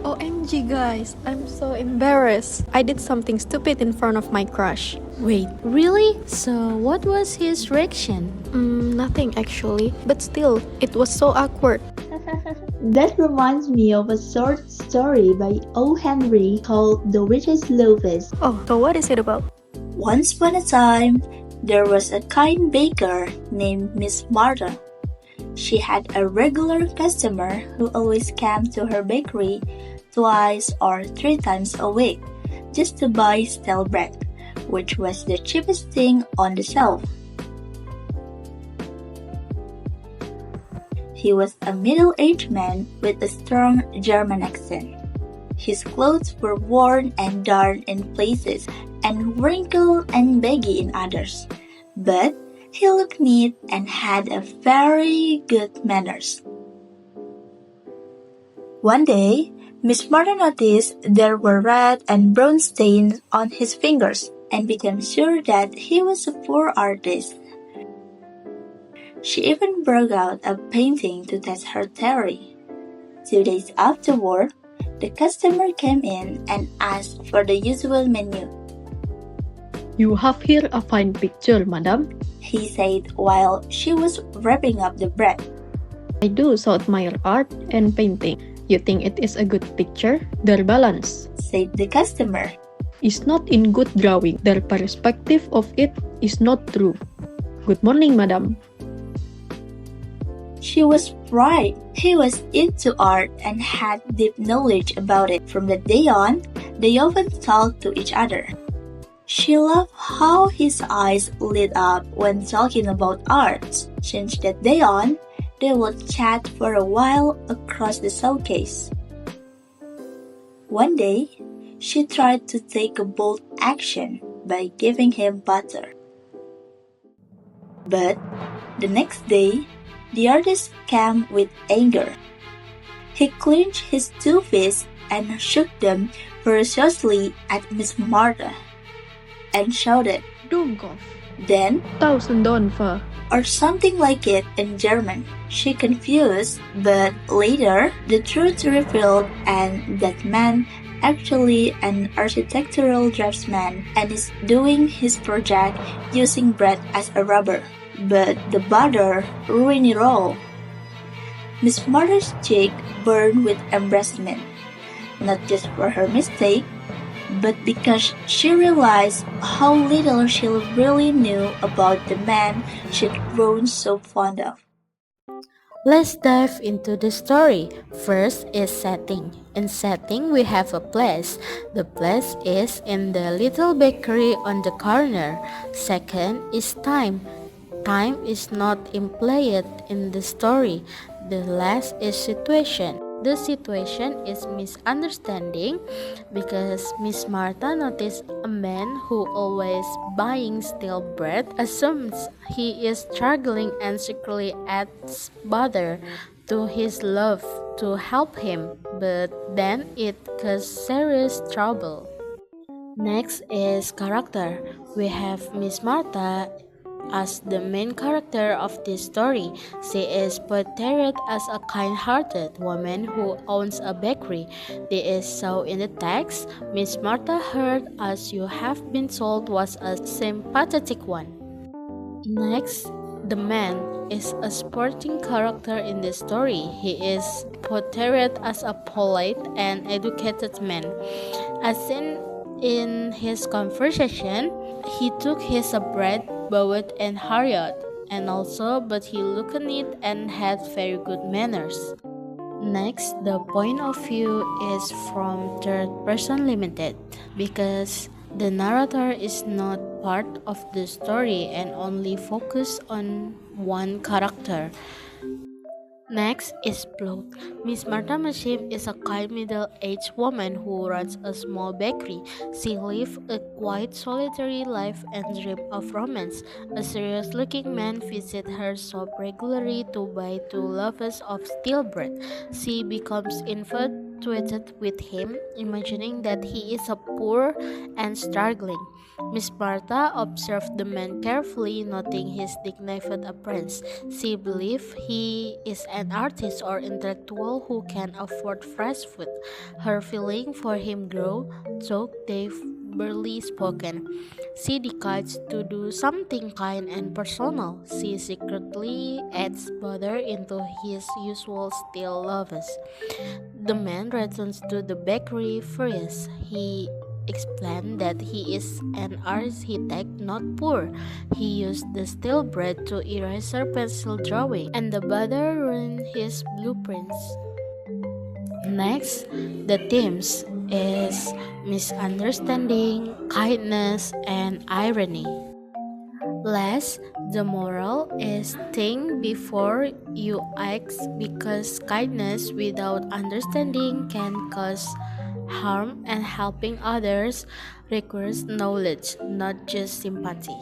OMG guys, I'm so embarrassed. I did something stupid in front of my crush. Wait, really? So, what was his reaction? Nothing actually, but still, it was so awkward. That reminds me of a short story by O. Henry called The Witch's Loaves. Oh, so what is it about? Once upon a time, there was a kind baker named Miss Martha. She had a regular customer who always came to her bakery twice or three times a week just to buy stale bread, which was the cheapest thing on the shelf. He was a middle-aged man with a strong German accent. His clothes were worn and darn in places and wrinkled and baggy in others, but he looked neat and had a very good manners. One day, Miss Martha noticed there were red and brown stains on his fingers and became sure that he was a poor artist. She even broke out a painting to test her theory. 2 days afterward, the customer came in and asked for the usual menu. You have here a fine picture, madam. He said while she was wrapping up the bread. I do so admire art and painting. You think it is a good picture? Their balance Said the customer. is not in good drawing. Their perspective of it is not true. Good morning, madam. She was right. He was into art and had deep knowledge about it. From that day on, they often talked to each other. She loved how his eyes lit up when talking about art. Since that day on, they would chat for a while across the showcase. One day, she tried to take a bold action by giving him butter. But the next day, the artist came with anger. He clenched his two fists and shook them ferociously at Miss Martha and shouted, Dummkopf. then, 1000 Dollar. or something like it in German. She confused, but later the truth revealed and that man actually an architectural draftsman and is doing his project using bread as a rubber. But the butter ruined it all. Miss Martha's cheek burned with embarrassment, not just for her mistake, but because she realized how little she really knew about the man she'd grown so fond of. Let's dive into the story. First is setting. In setting, we have a place. The place is in the little bakery on the corner. Second is time. Time is not implied in the story. The last is situation. The situation is misunderstanding because Miss Martha noticed a man who always buying stale bread assumes he is struggling and secretly adds butter to his love to help him, but then it causes serious trouble. Next is character. We have Miss Martha as the main character of this story. She is portrayed as a kind-hearted woman who owns a bakery. This is so in the text. Miss Martha heard, as you have been told, was a sympathetic one. Next, the man is a sporting character in the story. He is portrayed as a polite and educated man. As seen in his conversation, he took his bread, bowed and hurried, and also, but he looked neat and had very good manners. Next, the point of view is from third person limited because the narrator is not part of the story and only focus on one character. Next is plot. Miss Martha Mashif is a kind middle-aged woman who runs a small bakery. She lives a quiet, solitary life and dreams of romance. A serious-looking man visits her shop regularly to buy 2 loaves of stale bread. She becomes infatuated with him, imagining that he is a poor and struggling. Miss Martha observed the man carefully, noting his dignified appearance. She believed he is an artist or intellectual who can afford fresh food. Her feeling for him grew, though they barely spoken. She decides to do something kind and personal. She secretly adds butter into his usual steel loaves. The man returns to the bakery furious. He explained that he is an architect, not poor. He used the steel bread to erase her pencil drawing, and the butter ruined his blueprints. Next, the themes is misunderstanding, kindness, and irony. Last, the moral is think before you act because kindness without understanding can cause harm and helping others requires knowledge, not just sympathy.